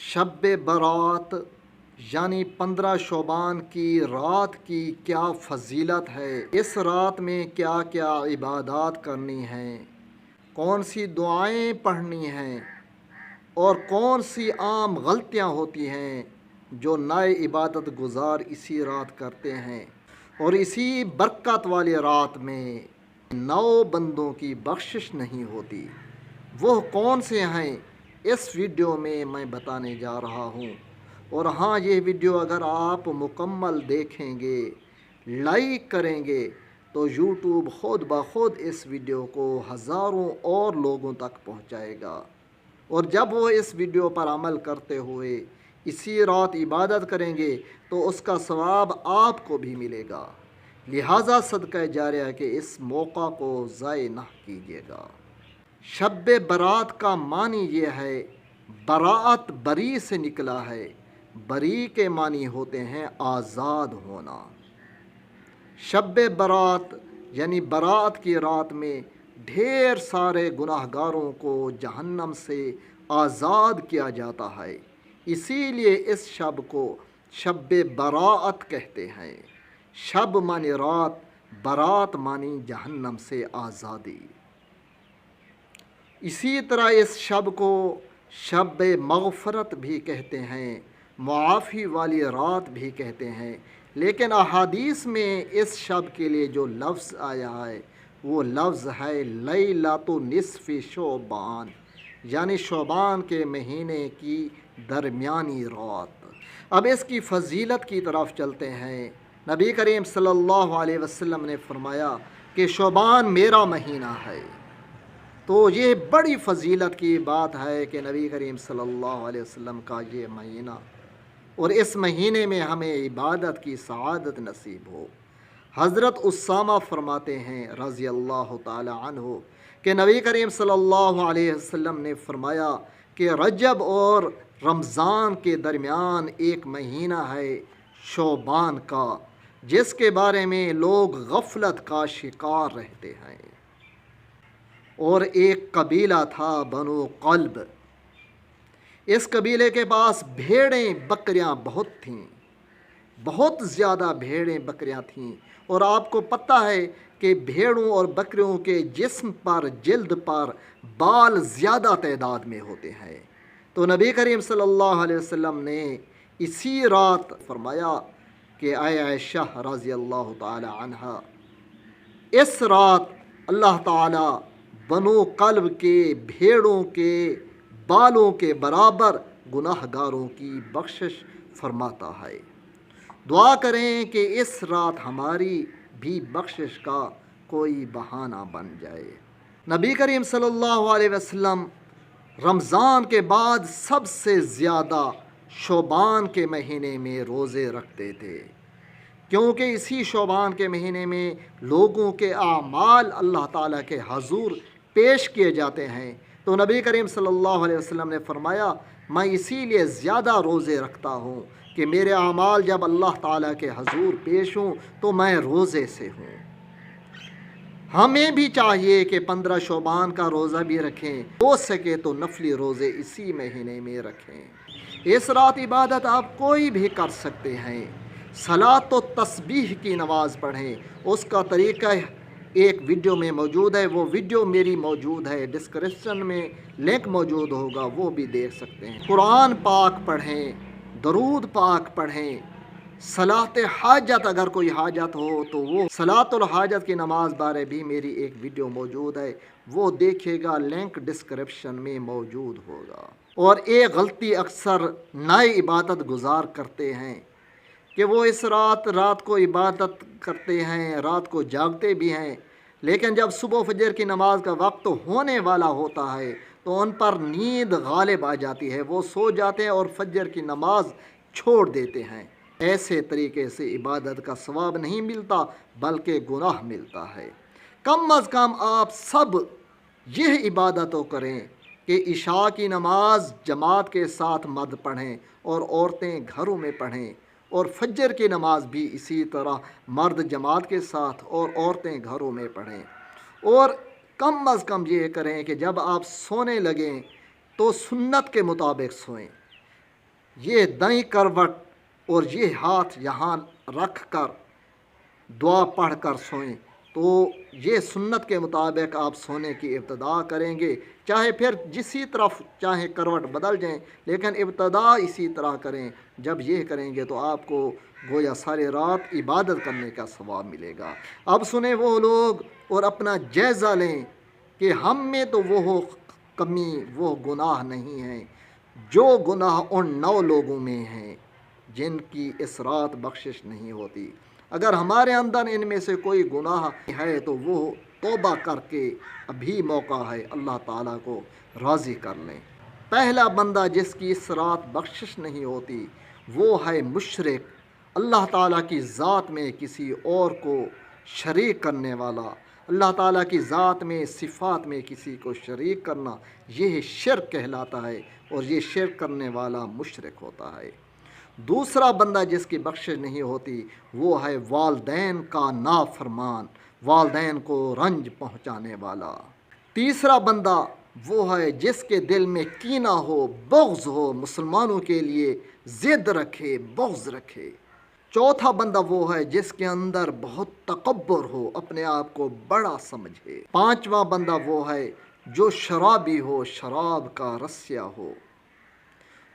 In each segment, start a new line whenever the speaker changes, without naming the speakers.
شب برات یعنی 15 شعبان کی رات کی کیا فضیلت ہے، اس رات میں کیا کیا عبادات کرنی ہیں، کون سی دعائیں پڑھنی ہیں اور کون سی عام غلطیاں ہوتی ہیں جو نئے عبادت گزار اسی رات کرتے ہیں، اور اسی برکت والی رات میں 9 بندوں کی بخشش نہیں ہوتی، وہ کون سے ہیں اس ویڈیو میں بتانے جا رہا ہوں۔ اور ہاں، یہ ویڈیو اگر آپ مکمل دیکھیں گے، لائک کریں گے تو یوٹیوب خود بخود اس ویڈیو کو ہزاروں اور لوگوں تک پہنچائے گا، اور جب وہ اس ویڈیو پر عمل کرتے ہوئے اسی رات عبادت کریں گے تو اس کا ثواب آپ کو بھی ملے گا، لہٰذا صدقہ جاریہ کے اس موقع کو ضائع نہ کیجیے گا۔ شب برات کا معنی یہ ہے، براعت بری سے نکلا ہے، بری کے معنی ہوتے ہیں آزاد ہونا۔ شب برات یعنی برات کی رات میں ڈھیر سارے گناہ گاروں کو جہنم سے آزاد کیا جاتا ہے، اسی لیے اس شب کو شب براعت کہتے ہیں۔ شب معنی رات، برات معنی جہنم سے آزادی۔ اسی طرح اس شب کو شب مغفرت بھی کہتے ہیں، معافی والی رات بھی کہتے ہیں، لیکن احادیث میں اس شب کے لیے جو لفظ آیا ہے وہ لفظ ہے لیلۃ نصف شعبان، یعنی شعبان کے مہینے کی درمیانی رات۔ اب اس کی فضیلت کی طرف چلتے ہیں۔ نبی کریم صلی اللہ علیہ وسلم نے فرمایا کہ شعبان میرا مہینہ ہے، تو یہ بڑی فضیلت کی بات ہے کہ نبی کریم صلی اللہ علیہ وسلم کا یہ مہینہ، اور اس مہینے میں ہمیں عبادت کی سعادت نصیب ہو۔ حضرت اسامہ فرماتے ہیں رضی اللہ تعالی عنہ کہ نبی کریم صلی اللہ علیہ وسلم نے فرمایا کہ رجب اور رمضان کے درمیان ایک مہینہ ہے شعبان کا، جس کے بارے میں لوگ غفلت کا شکار رہتے ہیں۔ اور ایک قبیلہ تھا بنو قلب، اس قبیلے کے پاس بھیڑیں بکریاں بہت تھیں، بہت زیادہ بھیڑیں بکریاں تھیں، اور آپ کو پتہ ہے کہ بھیڑوں اور بکریوں کے جسم پر، جلد پر بال زیادہ تعداد میں ہوتے ہیں۔ تو نبی کریم صلی اللہ علیہ وسلم نے اسی رات فرمایا کہ اے عائشہ رضی اللہ تعالی عنہا، اس رات اللہ تعالی بنو قلب کے بھیڑوں کے بالوں کے برابر گناہ گاروں کی بخشش فرماتا ہے۔ دعا کریں کہ اس رات ہماری بھی بخشش کا کوئی بہانہ بن جائے۔ نبی کریم صلی اللہ علیہ وسلم رمضان کے بعد سب سے زیادہ شعبان کے مہینے میں روزے رکھتے تھے، کیونکہ اسی شعبان کے مہینے میں لوگوں کے اعمال اللہ تعالیٰ کے حضور پیش کیے جاتے ہیں۔ تو نبی کریم صلی اللہ علیہ وسلم نے فرمایا، میں اسی لیے زیادہ روزے رکھتا ہوں کہ میرے اعمال جب اللہ تعالیٰ کے حضور پیش ہوں تو میں روزے سے ہوں۔ ہمیں بھی چاہیے کہ 15 شعبان کا روزہ بھی رکھیں، ہو سکے تو نفلی روزے اسی مہینے میں رکھیں۔ اس رات عبادت آپ کوئی بھی کر سکتے ہیں، صلاۃ و تسبیح کی نماز پڑھیں، اس کا طریقہ ایک ویڈیو میں موجود ہے، وہ ویڈیو میری موجود ہے، ڈسکرپشن میں لنک موجود ہوگا، وہ بھی دیکھ سکتے ہیں۔ قرآن پاک پڑھیں، درود پاک پڑھیں، صلاۃ حاجت اگر کوئی حاجت ہو تو وہ صلاۃ الحاجت کی نماز بارے بھی میری ایک ویڈیو موجود ہے، وہ دیکھیے گا، لنک ڈسکرپشن میں موجود ہوگا۔ اور ایک غلطی اکثر نئے عبادت گزار کرتے ہیں کہ وہ اس رات کو عبادت کرتے ہیں، رات کو جاگتے بھی ہیں، لیکن جب صبح فجر کی نماز کا وقت ہونے والا ہوتا ہے تو ان پر نیند غالب آ جاتی ہے، وہ سو جاتے ہیں اور فجر کی نماز چھوڑ دیتے ہیں۔ ایسے طریقے سے عبادت کا ثواب نہیں ملتا بلکہ گناہ ملتا ہے۔ کم از کم آپ سب یہ عبادتوں کریں کہ عشاء کی نماز جماعت کے ساتھ مرد پڑھیں اور عورتیں گھروں میں پڑھیں، اور فجر کی نماز بھی اسی طرح مرد جماعت کے ساتھ اور عورتیں گھروں میں پڑھیں۔ اور کم از کم یہ کریں کہ جب آپ سونے لگیں تو سنت کے مطابق سوئیں، یہ دائیں کروٹ اور یہ ہاتھ یہاں رکھ کر دعا پڑھ کر سوئیں تو یہ سنت کے مطابق آپ سونے کی ابتدا کریں گے، چاہے پھر جسی طرف چاہے کروٹ بدل جائیں لیکن ابتدا اسی طرح کریں۔ جب یہ کریں گے تو آپ کو گویا سارے رات عبادت کرنے کا ثواب ملے گا۔ اب سنیں وہ لوگ اور اپنا جائزہ لیں کہ ہم میں تو وہ کمی وہ گناہ نہیں ہیں جو گناہ ان 9 لوگوں میں ہیں جن کی اس رات بخشش نہیں ہوتی۔ اگر ہمارے اندر ان میں سے کوئی گناہ ہے تو وہ توبہ کر کے ابھی موقع ہے، اللہ تعالیٰ کو راضی کر لیں۔ پہلا بندہ جس کی اس رات بخشش نہیں ہوتی وہ ہے مشرک، اللہ تعالیٰ کی ذات میں کسی اور کو شریک کرنے والا۔ اللہ تعالیٰ کی ذات میں صفات میں کسی کو شریک کرنا یہ شرک کہلاتا ہے اور یہ شرک کرنے والا مشرک ہوتا ہے۔ دوسرا بندہ جس کی بخشش نہیں ہوتی وہ ہے والدین کا نافرمان، والدین کو رنج پہنچانے والا۔ تیسرا بندہ وہ ہے جس کے دل میں کینہ ہو، بغض ہو، مسلمانوں کے لیے ضد رکھے، بغض رکھے۔ چوتھا بندہ وہ ہے جس کے اندر بہت تکبر ہو، اپنے آپ کو بڑا سمجھے۔ پانچواں بندہ وہ ہے جو شرابی ہو، شراب کا رسیا ہو۔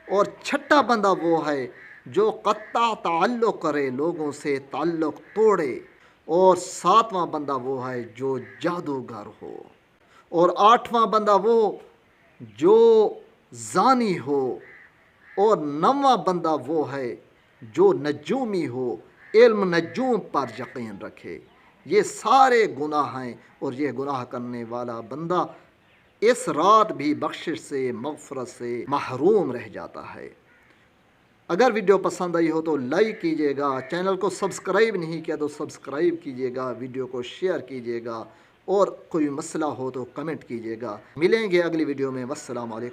اور چھٹا بندہ وہ ہے جو قطع تعلق کرے، لوگوں سے تعلق توڑے۔ اور ساتواں بندہ وہ ہے جو جادوگر ہو۔ اور آٹھواں بندہ وہ جو زانی ہو۔ اور نواں بندہ وہ ہے جو نجومی ہو، علم نجوم پر یقین رکھے۔ یہ سارے گناہ ہیں اور یہ گناہ کرنے والا بندہ اس رات بھی بخشش سے، مغفرت سے محروم رہ جاتا ہے۔ اگر ویڈیو پسند آئی ہو تو لائک کیجیے گا، چینل کو سبسکرائب نہیں کیا تو سبسکرائب کیجیے گا، ویڈیو کو شیئر کیجیے گا اور کوئی مسئلہ ہو تو کمنٹ کیجیے گا۔ ملیں گے اگلی ویڈیو میں۔ والسلام علیکم۔